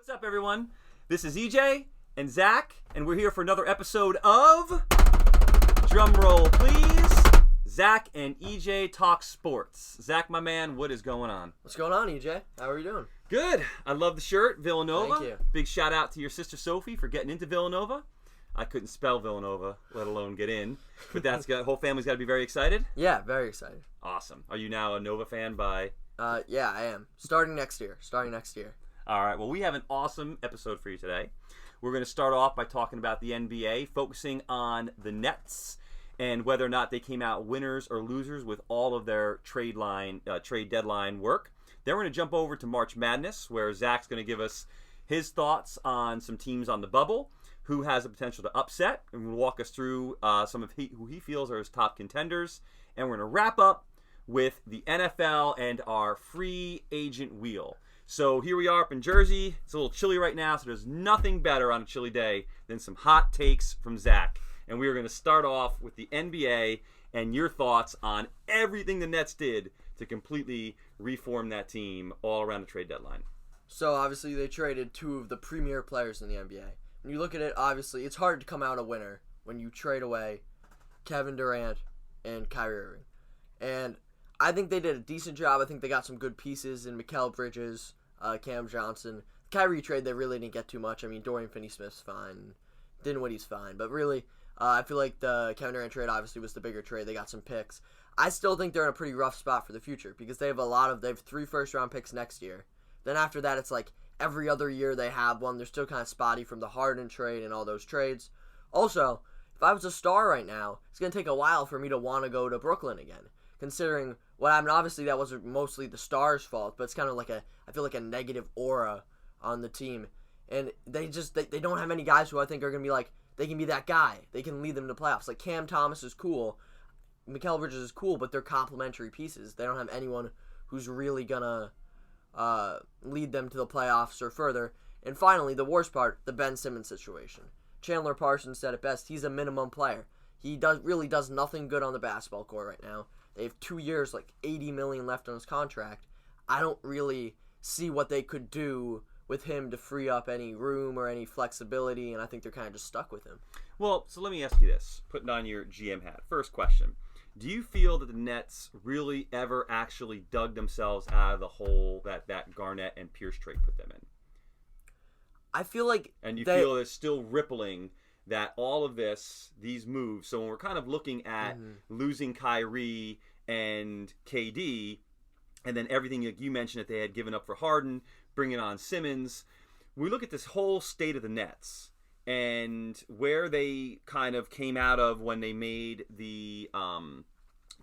What's up, everyone? This is EJ and Zach, and we're here for another episode of drumroll, please. Zach and EJ Talk Sports. Zach, my man, what is going on? What's going on, EJ? How are you doing? Good. I love the shirt, Villanova. Thank you. Big shout out to your sister Sophie for getting into Villanova. I couldn't spell Villanova, let alone get in. But whole family's got to be very excited. Yeah, very excited. Awesome. Are you now a Nova fan by? Yeah, I am. Starting next year. All right. Well, we have an awesome episode for you today. We're going to start off by talking about the NBA, focusing on the Nets and whether or not they came out winners or losers with all of their trade deadline work. Then we're going to jump over to March Madness, where Zach's going to give us his thoughts on some teams on the bubble, who has the potential to upset, and will walk us through some of who he feels are his top contenders. And we're going to wrap up with the NFL and our free agent wheel. So here we are up in Jersey. It's a little chilly right now, so there's nothing better on a chilly day than some hot takes from Zach. And we are going to start off with the NBA and your thoughts on everything the Nets did to completely reform that team all around the trade deadline. So obviously they traded two of the premier players in the NBA. When you look at it, obviously it's hard to come out a winner when you trade away Kevin Durant and Kyrie Irving. And I think they did a decent job. I think they got some good pieces in Mikal Bridges, Cam Johnson. Kyrie trade, they really didn't get too much. I mean, Dorian Finney-Smith's fine. Dinwiddie's fine. But really, I feel like the Kevin Durant trade obviously was the bigger trade. They got some picks. I still think they're in a pretty rough spot for the future because they have 3 first-round picks next year. Then after that, it's like every other year they have one. They're still kind of spotty from the Harden trade and all those trades. Also, if I was a star right now, it's going to take a while for me to want to go to Brooklyn again. Considering what happened, obviously that wasn't mostly the Stars' fault, but it's kind of like I feel like a negative aura on the team. And they don't have any guys who I think are going to be like, they can be that guy. They can lead them to playoffs. Like Cam Thomas is cool. Mikal Bridges is cool, but they're complementary pieces. They don't have anyone who's really going to lead them to the playoffs or further. And finally, the worst part, the Ben Simmons situation. Chandler Parsons said it best. He's a minimum player. He really does nothing good on the basketball court right now. They have 2 years, like $80 million left on his contract. I don't really see what they could do with him to free up any room or any flexibility, and I think they're kind of just stuck with him. Well, so let me ask you this, putting on your GM hat. First question. Do you feel that the Nets really ever actually dug themselves out of the hole that Garnett and Pierce trade put them in? I feel like and you feel it's still rippling that all of these moves, so when we're kind of looking at losing Kyrie and KD, and then everything like you mentioned that they had given up for Harden, bringing on Simmons, we look at this whole state of the Nets and where they kind of came out of when they made the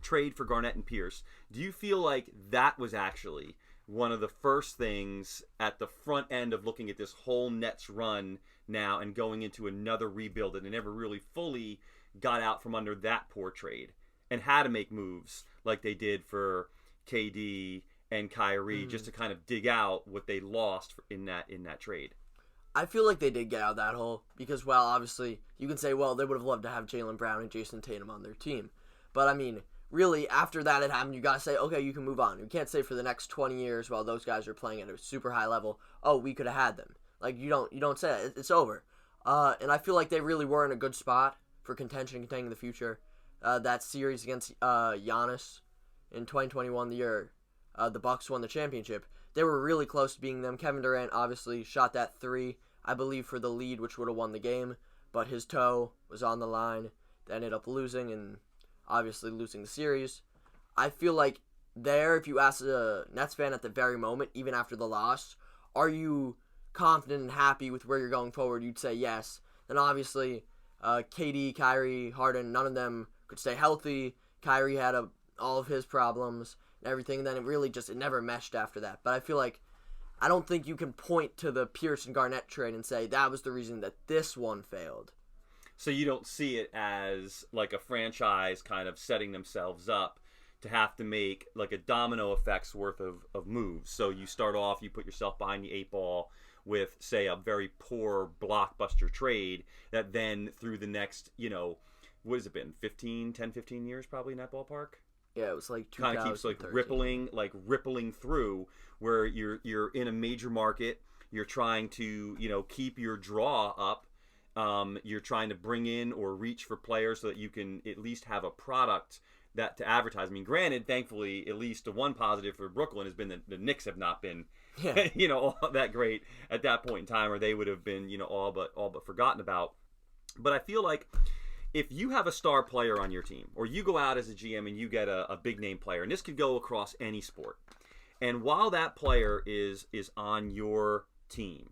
trade for Garnett and Pierce. Do you feel like that was actually one of the first things at the front end of looking at this whole Nets run now and going into another rebuild, and they never really fully got out from under that poor trade and had to make moves like they did for KD and Kyrie just to kind of dig out what they lost in that trade? I feel like they did get out of that hole because, well, obviously you can say, well, they would have loved to have Jaylen Brown and Jason Tatum on their team. But, I mean, really, after that had happened, you got to say, okay, you can move on. You can't say for the next 20 years while those guys are playing at a super high level, oh, we could have had them. Like, you don't say that. It's over. And I feel like they really were in a good spot for contending in the future. That series against Giannis in 2021, the year the Bucks won the championship, they were really close to being them. Kevin Durant obviously shot that 3, I believe, for the lead, which would have won the game. But his toe was on the line. They ended up losing and obviously losing the series. I feel like if you ask a Nets fan at the very moment, even after the loss, are you confident and happy with where you're going forward? You'd say yes. Then obviously, KD, Kyrie, Harden, none of them could stay healthy. Kyrie had all of his problems and everything. And then it never meshed after that. But I feel like I don't think you can point to the Pierce and Garnett trade and say that was the reason that this one failed. So you don't see it as like a franchise kind of setting themselves up to have to make like a domino effect's worth of moves. So you start off, you put yourself behind the 8 ball with, say, a very poor blockbuster trade that then through the next, what has it been, 15 years probably in that ballpark? Yeah, it was like 2013. Kind of keeps rippling through where you're in a major market. You're trying to, keep your draw up. You're trying to bring in or reach for players so that you can at least have a product that to advertise. I mean, granted, thankfully, at least the one positive for Brooklyn has been that the Knicks have not been, all that great at that point in time, or they would have been, all but forgotten about. But I feel like if you have a star player on your team, or you go out as a GM and you get a big name player, and this could go across any sport, and while that player is on your team,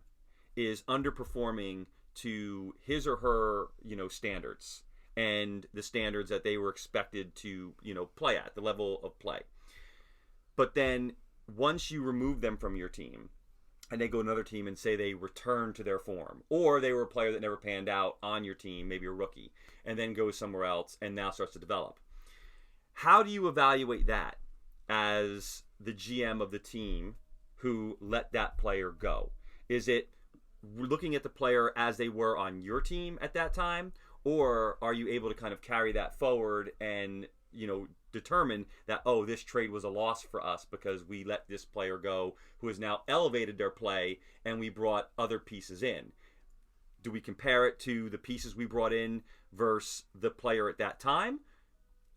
is underperforming to his or her, standards and the standards that they were expected to, play at, the level of play. But then once you remove them from your team and they go to another team and say they return to their form, or they were a player that never panned out on your team, maybe a rookie, and then goes somewhere else and now starts to develop. How do you evaluate that as the GM of the team who let that player go? Is it looking at the player as they were on your team at that time, or are you able to kind of carry that forward and, determine that, oh, this trade was a loss for us because we let this player go who has now elevated their play and we brought other pieces in? Do we compare it to the pieces we brought in versus the player at that time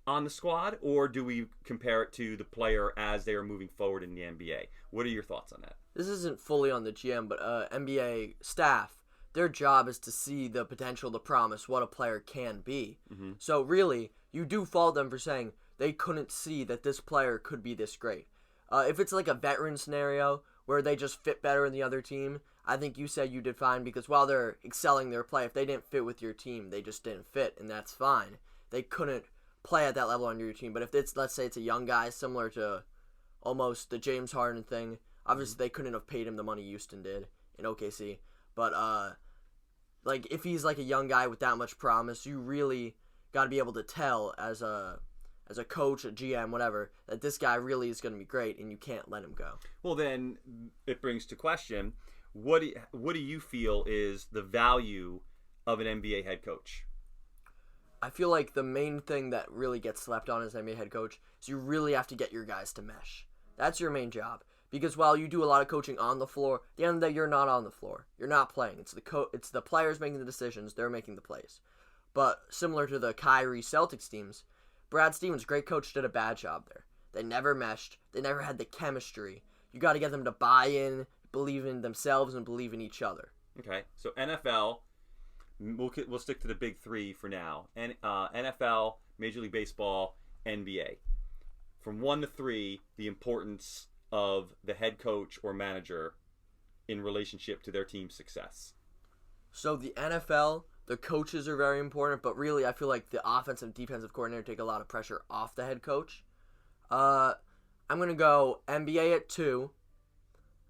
on the squad, or do we compare it to the player as they are moving forward in the NBA? What are your thoughts on that? This isn't fully on the GM, but NBA staff, their job is to see the potential, the promise, what a player can be. Mm-hmm. So really, you do fault them for saying they couldn't see that this player could be this great. If it's like a veteran scenario where they just fit better in the other team, I think you said you did fine, because while they're excelling their play, if they didn't fit with your team, they just didn't fit, and that's fine. They couldn't play at that level on your team. But if it's, let's say it's a young guy, similar to almost the James Harden thing, obviously they couldn't have paid him the money Houston did in OKC. But like if he's like a young guy with that much promise, you really got to be able to tell as a coach, a GM, whatever, that this guy really is going to be great, and you can't let him go. Well, then it brings to question, what do you feel is the value of an NBA head coach? I feel like the main thing that really gets slept on as an NBA head coach is you really have to get your guys to mesh. That's your main job. Because while you do a lot of coaching on the floor, at the end of the day, you're not on the floor. You're not playing. It's the players making the decisions. They're making the plays. But similar to the Kyrie Celtics teams, Brad Stevens, great coach, did a bad job there. They never meshed. They never had the chemistry. You got to get them to buy in, believe in themselves, and believe in each other. Okay, so NFL, we'll stick to the big three for now. NFL, Major League Baseball, NBA. From 1 to 3, the importance of the head coach or manager in relationship to their team's success. So the NFL, the coaches are very important, but really I feel like the offensive and defensive coordinator take a lot of pressure off the head coach. I'm going to go NBA at 2.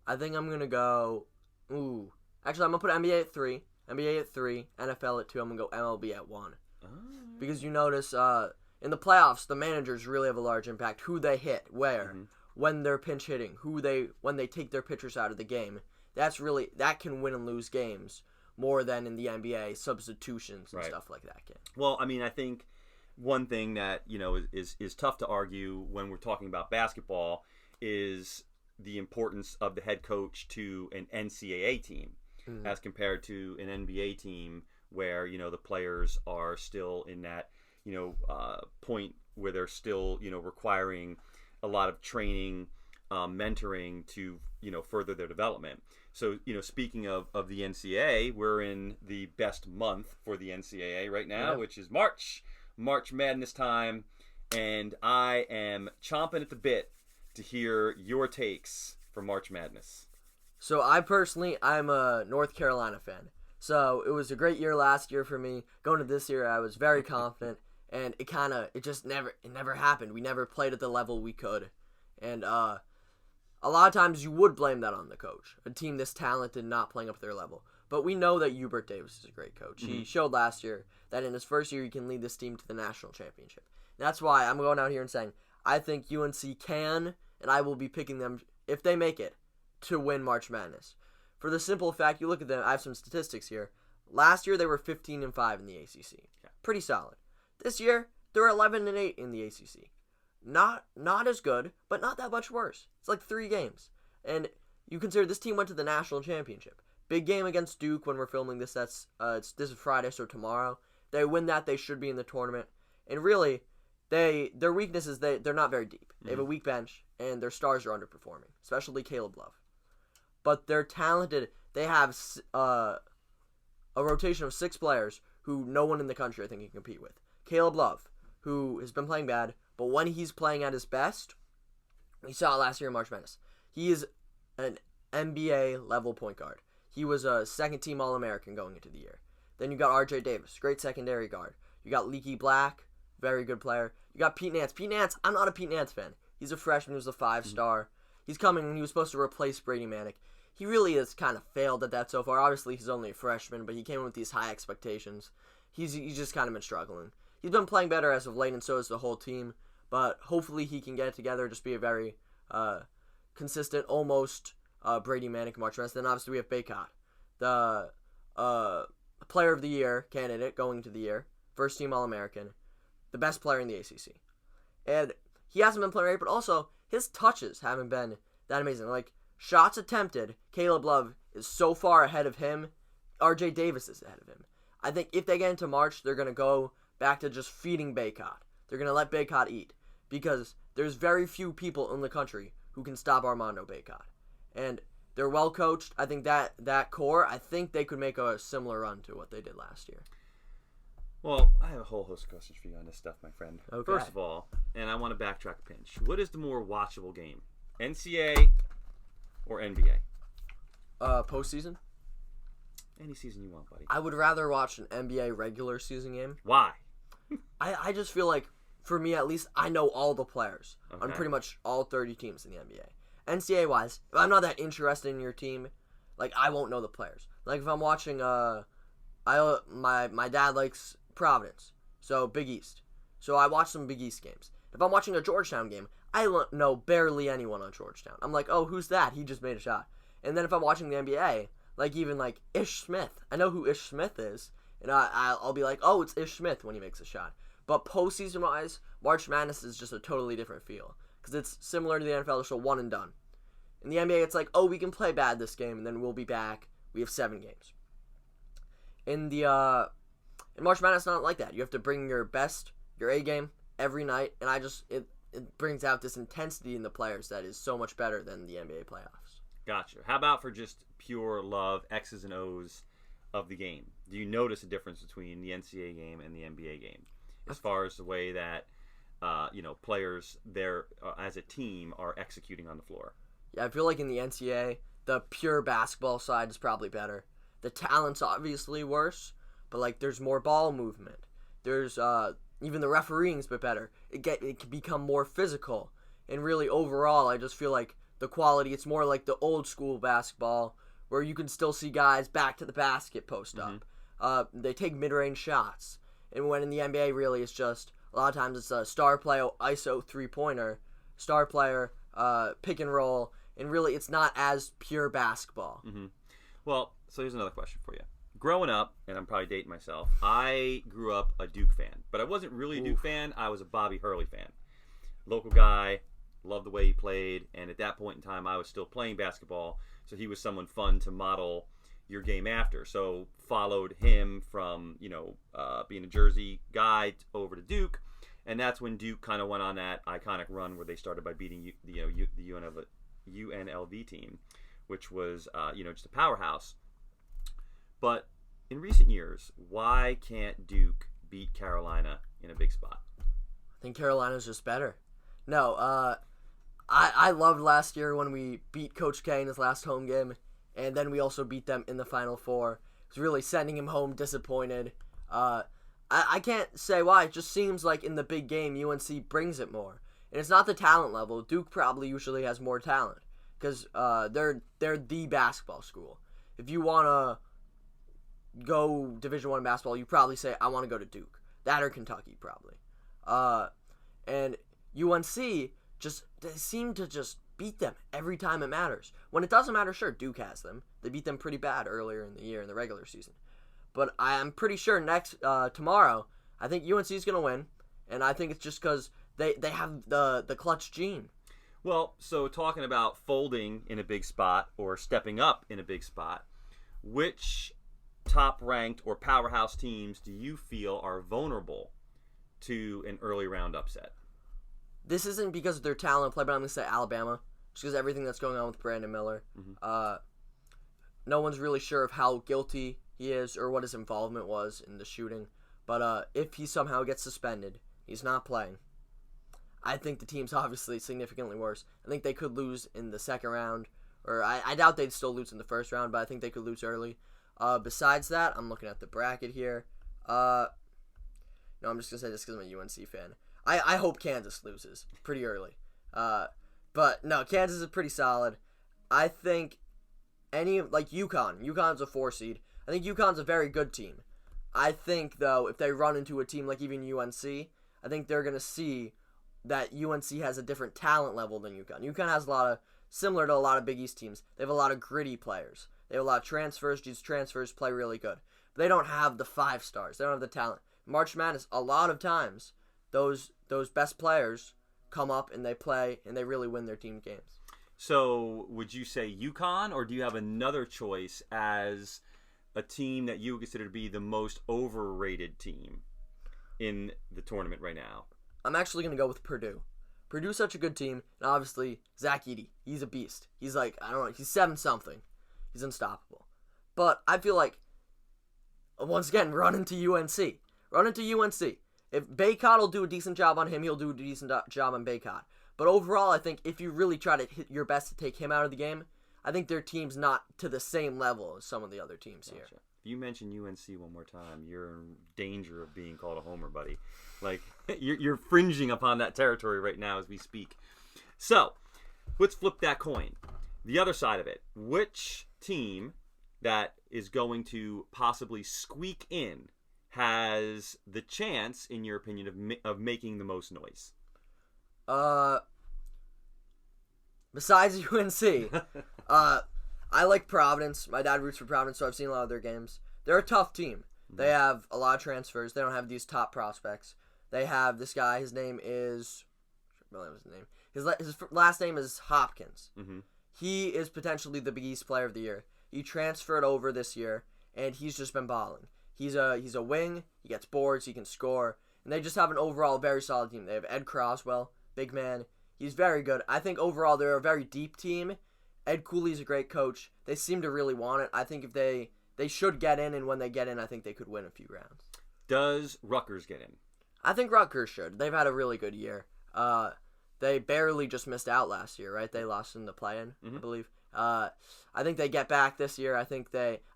I think I'm going to go... Actually, I'm going to put NBA at 3. NBA at 3. NFL at 2. I'm going to go MLB at 1. Oh. Because you notice in the playoffs, the managers really have a large impact. Who they hit, where, when they're pinch hitting, when they take their pitchers out of the game. That can win and lose games more than in the NBA, substitutions and stuff like that can. Well, I mean, I think one thing that, is tough to argue when we're talking about basketball is the importance of the head coach to an NCAA team as compared to an NBA team where, the players are still in that, point where they're still, requiring a lot of training, mentoring to, further their development. So, speaking of the NCAA, we're in the best month for the NCAA right now, which is March Madness time, and I am chomping at the bit to hear your takes for March Madness. So I'm a North Carolina fan. So it was a great year last year for me. Going to this year, I was very confident, and it never happened. We never played at the level we could, and a lot of times you would blame that on the coach. A team this talented not playing up to their level. But we know that Hubert Davis is a great coach. Mm-hmm. He showed last year that in his first year he can lead this team to the national championship. And that's why I'm going out here and saying I think UNC can, and I will be picking them, if they make it, to win March Madness. For the simple fact, you look at them, I have some statistics here. Last year they were 15-5 in the ACC. Yeah. Pretty solid. This year, they're 11-8 in the ACC. Not as good, but not that much worse. It's like 3 games. And you consider this team went to the national championship. Big game against Duke when we're filming this. This is Friday, so tomorrow. They win that, they should be in the tournament. And really, their weakness is they're not very deep. They have a weak bench, and their stars are underperforming, especially Caleb Love. But they're talented. They have a rotation of 6 players who no one in the country, I think, can compete with. Caleb Love, who has been playing bad, but when he's playing at his best, we saw it last year in March Madness. He is an NBA-level point guard. He was a second-team All-American going into the year. Then you got R.J. Davis, great secondary guard. You got Leaky Black, very good player. You got Pete Nance. Pete Nance, I'm not a Pete Nance fan. He's a freshman. He was a 5-star. He's coming, and he was supposed to replace Brady Manick. He really has kind of failed at that so far. Obviously, he's only a freshman, but he came in with these high expectations. He's just kind of been struggling. He's been playing better as of late, and so has the whole team. But hopefully he can get it together, just be a very consistent, almost Brady Manick March Madness. Then obviously we have Baycott, the player of the year candidate going into the year, first team All-American, the best player in the ACC. And he hasn't been playing great, but also his touches haven't been that amazing. Like, shots attempted, Caleb Love is so far ahead of him. R.J. Davis is ahead of him. I think if they get into March, they're going to go back to just feeding Baycott. They're going to let Baycott eat because there's very few people in the country who can stop Armando Baycott. And they're well coached. I think that core, I think they could make a similar run to what they did last year. Well, I have a whole host of questions for you on this stuff, my friend. Okay. First of all, and I want to backtrack a pinch. What is the more watchable game, NCAA or NBA? Postseason? Any season you want, buddy. I would rather watch an NBA regular season game. Why? I just feel like, for me at least, I know all the players on Okay. pretty much all 30 teams in the NBA. NCAA-wise, if I'm not that interested in your team, like, I won't know the players. Like, if I'm watching, my dad likes Providence, so Big East. So I watch some Big East games. If I'm watching a Georgetown game, I don't know barely anyone on Georgetown. I'm like, oh, who's that? He just made a shot. And then if I'm watching the NBA, like even like Ish Smith, I know who Ish Smith is, and I'll be like, oh, it's Ish Smith when he makes a shot. But postseason-wise, March Madness is just a totally different feel because it's similar to the NFL, it's a one and done. In the NBA, it's like, oh, we can play bad this game, and then we'll be back. We have 7 games. In March Madness, it's not like that. You have to bring your best, your A game every night, and it brings out this intensity in the players that is so much better than the NBA playoffs. Gotcha. How about for just pure love, X's and O's of the game? Do you notice a difference between the NCAA game and the NBA game as far as the way that players there as a team are executing on the floor? Yeah, I feel like in the NCAA, the pure basketball side is probably better. The talent's obviously worse, but like there's more ball movement. There's even the refereeing's a bit better. It can become more physical, and really overall, I just feel like the quality, it's more like the old school basketball where you can still see guys back to the basket post up. They take mid-range shots. And when in the NBA, really, it's just a lot of times it's a star player ISO 3-pointer, star player pick and roll, and really it's not as pure basketball. Mm-hmm. Well, so here's another question for you. Growing up, and I'm probably dating myself, I grew up a Duke fan, but I wasn't really a Duke fan. I was a Bobby Hurley fan. Local guy, loved the way he played, and at that point in time, I was still playing basketball, so he was someone fun to model your game after. So followed him from being a Jersey guy over to Duke, and that's when Duke kind of went on that iconic run where they started by beating the UNLV team, which was just a powerhouse. But in recent years, why can't Duke beat Carolina in a big spot? I think Carolina's just better. No, I loved last year when we beat Coach K in his last home game, and then we also beat them in the Final Four. It was really sending him home disappointed. I can't say why. It just seems like in the big game, UNC brings it more. And it's not the talent level. Duke probably usually has more talent because they're the basketball school. If you want to go Division I basketball, you probably say, I want to go to Duke. That or Kentucky, probably. And UNC, they seem to just beat them every time it matters. When it doesn't matter, sure, Duke has them. They beat them pretty bad earlier in the year in the regular season. But I'm pretty sure tomorrow, I think UNC is going to win, and I think it's just because they have the clutch gene. Well, so talking about folding in a big spot or stepping up in a big spot, which top-ranked or powerhouse teams do you feel are vulnerable to an early round upset? This isn't because of their talent play, but I'm going to say Alabama, just because everything that's going on with Brandon Miller. No one's really sure of how guilty he is or what his involvement was in the shooting. But if he somehow gets suspended, he's not playing. I think the team's obviously significantly worse. I think they could lose in the second round, or I doubt they'd still lose in the first round, but I think they could lose early. Besides that, I'm looking at the bracket here. No, I'm just going to say this because I'm a UNC fan. I hope Kansas loses pretty early. But no, Kansas is pretty solid. I think UConn's a 4 seed. I think UConn's a very good team. I think, though, if they run into a team like even UNC, I think they're going to see that UNC has a different talent level than UConn. UConn has similar to a lot of Big East teams, they have a lot of gritty players. They have a lot of transfers. These transfers play really good. But they don't have the 5 stars. They don't have the talent. March Madness, a lot of times, those best players come up and they play and they really win their team games. So would you say UConn, or do you have another choice as a team that you would consider to be the most overrated team in the tournament right now? I'm actually going to go with Purdue. Purdue's such a good team, and obviously Zach Edey, he's a beast. He's like, I don't know, he's 7-something. He's unstoppable. But I feel like, once again, run into UNC. Run into UNC. If Baycott will do a decent job on him, he'll do a decent job on Baycott. But overall, I think if you really try to hit your best to take him out of the game, I think their team's not to the same level as some of the other teams here. If you mention UNC one more time, you're in danger of being called a homer, buddy. Like, you're fringing upon that territory right now as we speak. So, let's flip that coin. The other side of it. Which team that is going to possibly squeak in has the chance, in your opinion, of making the most noise? Besides UNC, I like Providence. My dad roots for Providence, so I've seen a lot of their games. They're a tough team. They have a lot of transfers. They don't have these top prospects. They have this guy. His name is... His last name is Hopkins. Mm-hmm. He is potentially the Big East Player of the Year. He transferred over this year, and he's just been balling. He's a wing. He gets boards. He can score. And they just have an overall very solid team. They have Ed Croswell, big man. He's very good. I think overall they're a very deep team. Ed Cooley's a great coach. They seem to really want it. I think if they should get in, and when they get in, I think they could win a few rounds. Does Rutgers get in? I think Rutgers should. They've had a really good year. They barely just missed out last year, right? They lost in the play-in, I believe. I think they get back this year. I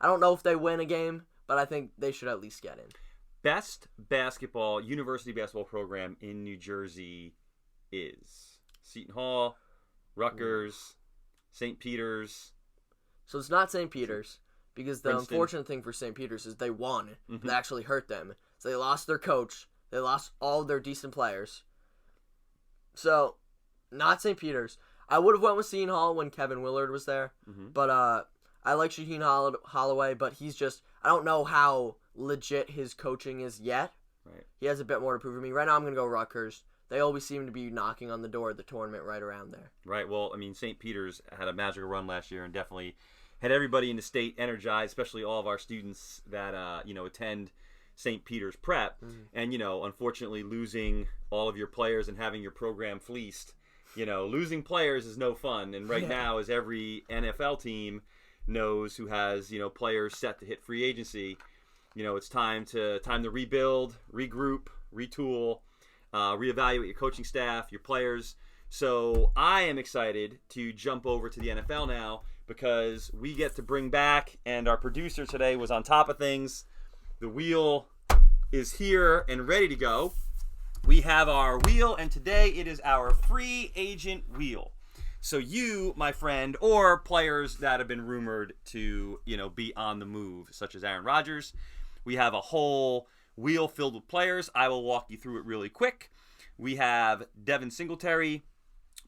don't know if they win a game, but I think they should at least get in. Best university basketball program in New Jersey is Seton Hall, Rutgers, St. Peter's. So it's not St. Peter's, because the Princeton. unfortunate thing for St. Peter's is they won. Mm-hmm. It actually hurt them. So they lost their coach. They lost all of their decent players. So, not St. Peter's. I would have went with Seton Hall when Kevin Willard was there. Mm-hmm. But I like Shaheen Holloway, but he's just... I don't know how legit his coaching is yet. Right. He has a bit more to prove to me. Right now I'm going to go Rutgers. They always seem to be knocking on the door of the tournament right around there. Right. Well, I mean, St. Peter's had a magical run last year and definitely had everybody in the state energized, especially all of our students that attend St. Peter's Prep. Mm-hmm. And, unfortunately losing all of your players and having your program fleeced, losing players is no fun. And right now, as every NFL team knows who has, players set to hit free agency, it's time to rebuild, regroup, retool, reevaluate your coaching staff, your players. So I am excited to jump over to the NFL now because we get to bring back, and our producer today was on top of things. The wheel is here and ready to go. We have our wheel, and today it is our free agent wheel. So you, my friend, or players that have been rumored to, be on the move, such as Aaron Rodgers, we have a whole wheel filled with players. I will walk you through it really quick. We have Devin Singletary,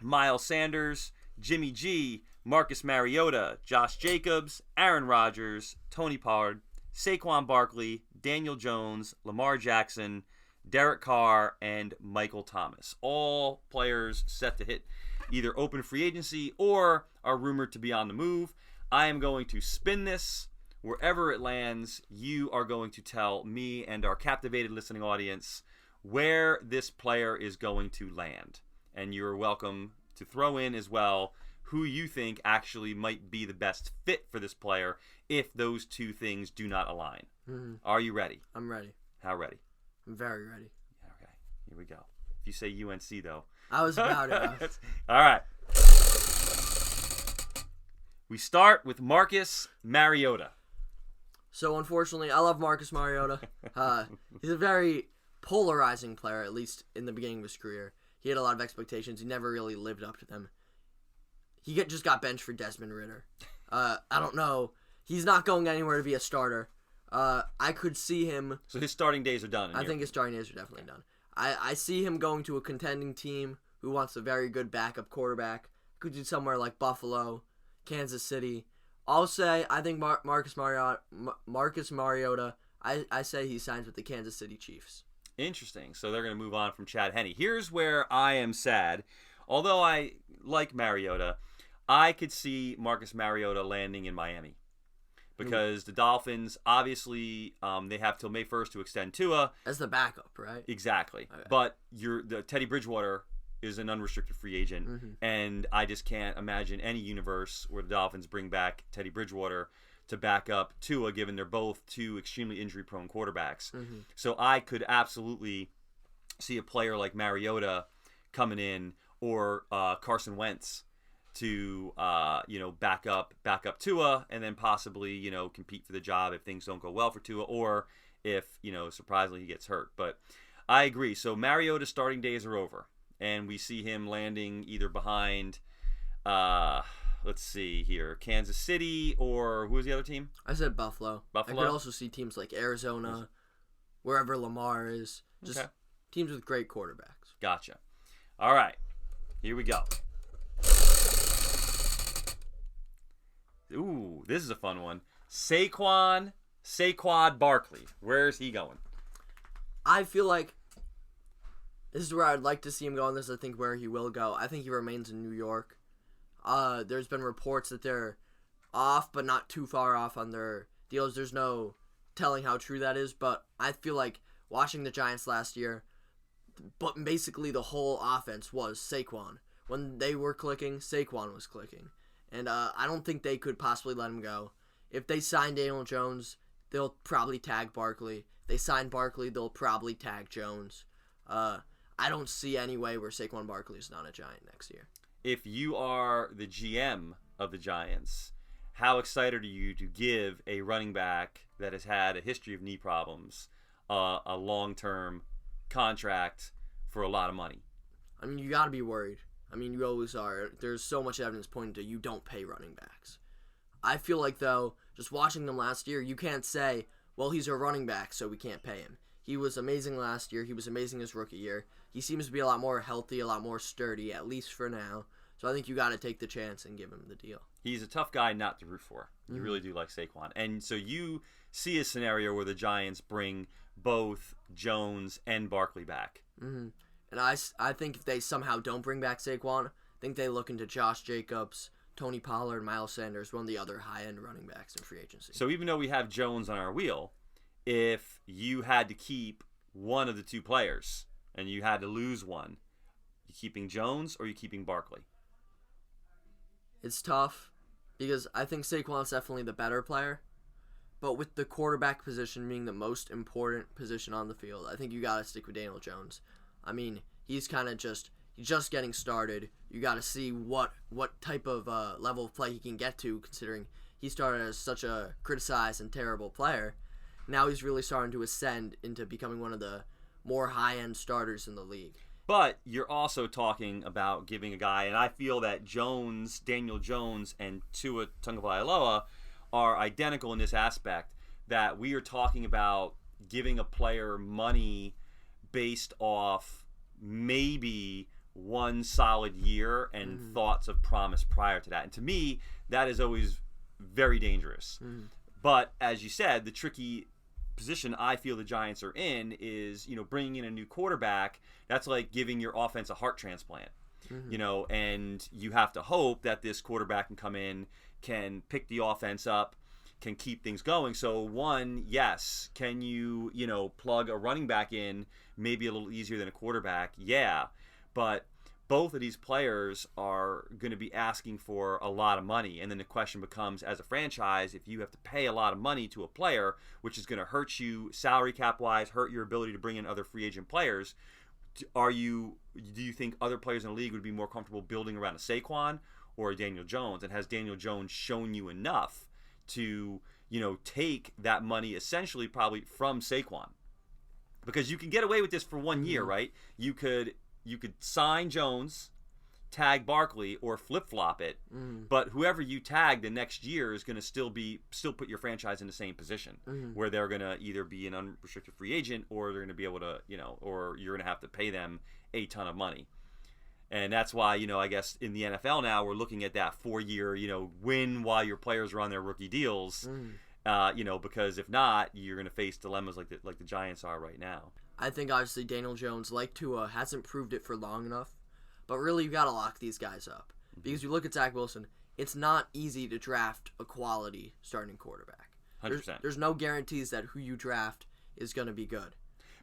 Miles Sanders, Jimmy G, Marcus Mariota, Josh Jacobs, Aaron Rodgers, Tony Pollard, Saquon Barkley, Daniel Jones, Lamar Jackson, Derek Carr, and Michael Thomas. All players set to hit either open free agency or are rumored to be on the move. I am going to spin this. Wherever it lands, you are going to tell me and our captivated listening audience where this player is going to land. And you're welcome to throw in as well who you think actually might be the best fit for this player if those two things do not align. Mm-hmm. Are you ready? I'm ready. How ready? I'm very ready. Okay, here we go. If you say UNC, though. I was about it. All right. We start with Marcus Mariota. So, unfortunately, I love Marcus Mariota. He's a very polarizing player, at least in the beginning of his career. He had a lot of expectations. He never really lived up to them. He just got benched for Desmond Ridder. I don't know. He's not going anywhere to be a starter. I could see him... So his starting days are done. I think his starting days are definitely done. I see him going to a contending team who wants a very good backup quarterback. Could do somewhere like Buffalo, Kansas City. I'll say I think Marcus Mariota, I say he signs with the Kansas City Chiefs. Interesting. So they're going to move on from Chad Henne. Here's where I am sad. Although I like Mariota, I could see Marcus Mariota landing in Miami. Because the Dolphins, obviously, they have till May 1st to extend Tua. As the backup, right? Exactly. Okay. But the Teddy Bridgewater is an unrestricted free agent, and I just can't imagine any universe where the Dolphins bring back Teddy Bridgewater to back up Tua, given they're both two extremely injury-prone quarterbacks. So I could absolutely see a player like Mariota coming in, or Carson Wentz to back up Tua, and then possibly compete for the job if things don't go well for Tua, or if surprisingly he gets hurt. But I agree. So Mariota's starting days are over, and we see him landing either behind let's see here, Kansas City, or who was the other team? I said Buffalo. I could also see teams like Arizona, wherever Lamar is. Just teams with great quarterbacks. Gotcha. All right, here we go. Ooh, this is a fun one. Saquon Barkley. Where is he going? I feel like this is where I'd like to see him go, and this is, I think, where he will go. I think he remains in New York. There's been reports that they're off, but not too far off on their deals. There's no telling how true that is, but I feel like watching the Giants last year, but basically the whole offense was Saquon. When they were clicking, Saquon was clicking. And I don't think they could possibly let him go. If they sign Daniel Jones, they'll probably tag Barkley. If they sign Barkley, they'll probably tag Jones. I don't see any way where Saquon Barkley is not a Giant next year. If you are the GM of the Giants, how excited are you to give a running back that has had a history of knee problems a long-term contract for a lot of money? I mean, you got to be worried. I mean, you always are. There's so much evidence pointing to you don't pay running backs. I feel like, though, just watching them last year, you can't say, well, he's a running back, so we can't pay him. He was amazing last year. He was amazing his rookie year. He seems to be a lot more healthy, a lot more sturdy, at least for now. So I think you got to take the chance and give him the deal. He's a tough guy not to root for. You really do like Saquon. And so you see a scenario where the Giants bring both Jones and Barkley back. And I think if they somehow don't bring back Saquon, I think they look into Josh Jacobs, Tony Pollard, Miles Sanders, one of the other high-end running backs in free agency. So even though we have Jones on our wheel, if you had to keep one of the two players and you had to lose one, you keeping Jones or you keeping Barkley? It's tough because I think Saquon's definitely the better player. But with the quarterback position being the most important position on the field, I think you got to stick with Daniel Jones. I mean, he's kind of just getting started. You got to see what type of level of play he can get to, considering he started as such a criticized and terrible player. Now he's really starting to ascend into becoming one of the more high-end starters in the league. But you're also talking about giving a guy, and I feel that Daniel Jones, and Tua Tagovailoa are identical in this aspect, that we are talking about giving a player money based off maybe one solid year and thoughts of promise prior to that. And to me, that is always very dangerous. But as you said, the tricky position I feel the Giants are in is, bringing in a new quarterback. That's like giving your offense a heart transplant. and you have to hope that this quarterback can come in, can pick the offense up, can keep things going. So one, yes, can you, plug a running back in maybe a little easier than a quarterback? Yeah, but both of these players are going to be asking for a lot of money. And then the question becomes, as a franchise, if you have to pay a lot of money to a player, which is going to hurt you salary cap wise, hurt your ability to bring in other free agent players, do you think other players in the league would be more comfortable building around a Saquon or a Daniel Jones? And has Daniel Jones shown you enough to, take that money essentially probably from Saquon? Because you can get away with this for 1 year, right? You could sign Jones, tag Barkley, or flip-flop it, but whoever you tag the next year is going to still put your franchise in the same position, where they're going to either be an unrestricted free agent, or they're going to be able to, or you're going to have to pay them a ton of money. And that's why, I guess in the NFL now, we're looking at that 4-year, win while your players are on their rookie deals, because if not, you're going to face dilemmas like the Giants are right now. I think obviously Daniel Jones, like Tua, hasn't proved it for long enough. But really, you got to lock these guys up. Because you look at Zach Wilson, it's not easy to draft a quality starting quarterback. 100%. There's no guarantees that who you draft is going to be good.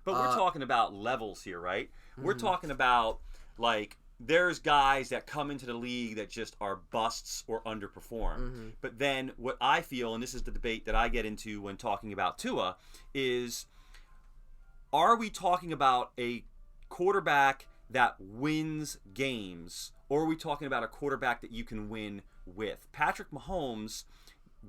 But we're talking about levels here, right? We're talking about, there's guys that come into the league that just are busts or underperform. But then what I feel, and this is the debate that I get into when talking about Tua, is, are we talking about a quarterback that wins games, or are we talking about a quarterback that you can win with? Patrick Mahomes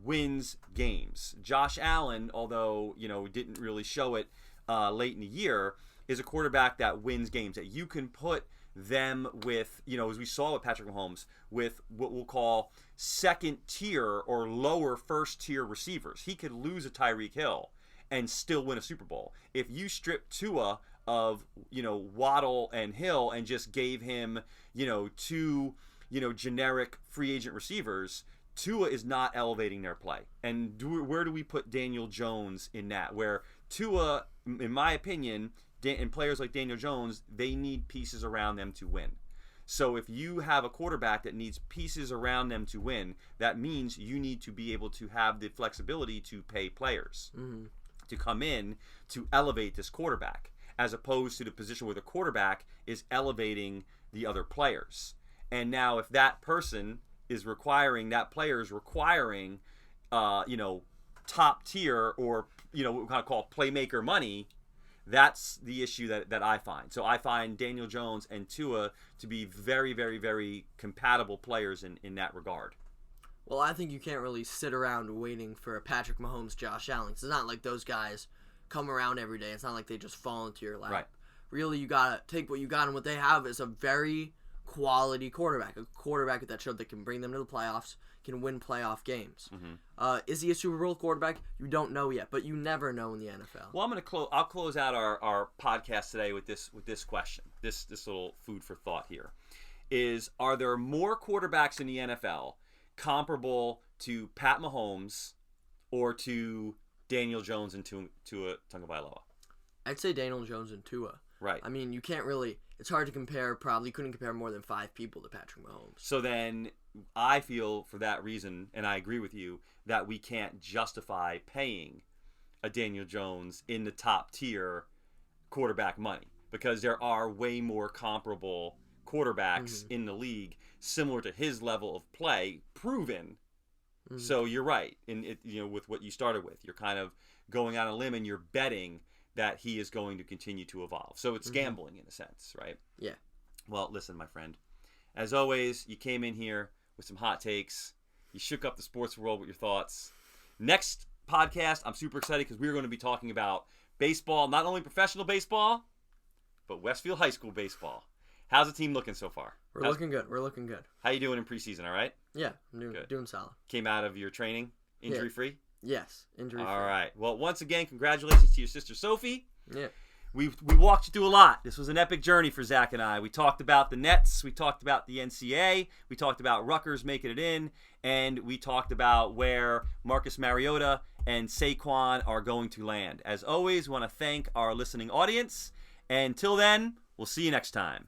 wins games. Josh Allen, although, didn't really show it late in the year, is a quarterback that wins games, that you can put them with, as we saw with Patrick Mahomes, with what we'll call second tier or lower first tier receivers. He could lose a Tyreek Hill and still win a Super Bowl. If you strip Tua of, Waddle and Hill and just gave him, two, generic free agent receivers, Tua is not elevating their play. And where do we put Daniel Jones in that? Where Tua, in my opinion, and players like Daniel Jones, they need pieces around them to win. So if you have a quarterback that needs pieces around them to win, that means you need to be able to have the flexibility to pay players to come in to elevate this quarterback, as opposed to the position where the quarterback is elevating the other players. And now if that person is requiring, that player is requiring, top tier or, what we kind of call playmaker money, that's the issue that I find. So I find Daniel Jones and Tua to be very, very, very compatible players in that regard. Well, I think you can't really sit around waiting for a Patrick Mahomes, Josh Allen. It's not like those guys come around every day. It's not like they just fall into your lap. Right. Really, you got to take what you got, and what they have is a very quality quarterback. A quarterback that showed that can bring them to the playoffs, can win playoff games. Is he a Super Bowl quarterback? You don't know yet, but you never know in the NFL. Well, I'll close out our podcast today with this question. This little food for thought here is: are there more quarterbacks in the NFL comparable to Pat Mahomes or to Daniel Jones and Tua Tagovailoa? I'd say Daniel Jones and Tua. Right. I mean, you can't really. It's hard to compare. Probably couldn't compare more than 5 people to Patrick Mahomes. So then, I feel for that reason, and I agree with you, that we can't justify paying a Daniel Jones in the top tier quarterback money, because there are way more comparable quarterbacks in the league similar to his level of play, proven. So you're right with what you started with. You're kind of going on a limb and you're betting that he is going to continue to evolve. So it's gambling in a sense, right? Yeah. Well, listen, my friend. As always, you came in here with some hot takes. You shook up the sports world with your thoughts. Next podcast, I'm super excited because we're going to be talking about baseball, not only professional baseball, but Westfield High School baseball. How's the team looking so far? We're looking good. How you doing in preseason, all right? Yeah, I'm doing solid. Came out of your training injury-free? Yes, injury-free. All right. Well, once again, congratulations to your sister Sophie. Yeah. We walked you through a lot. This was an epic journey for Zach and I. We talked about the Nets. We talked about the NCAA. We talked about Rutgers making it in. And we talked about where Marcus Mariota and Saquon are going to land. As always, we want to thank our listening audience. And until then, we'll see you next time.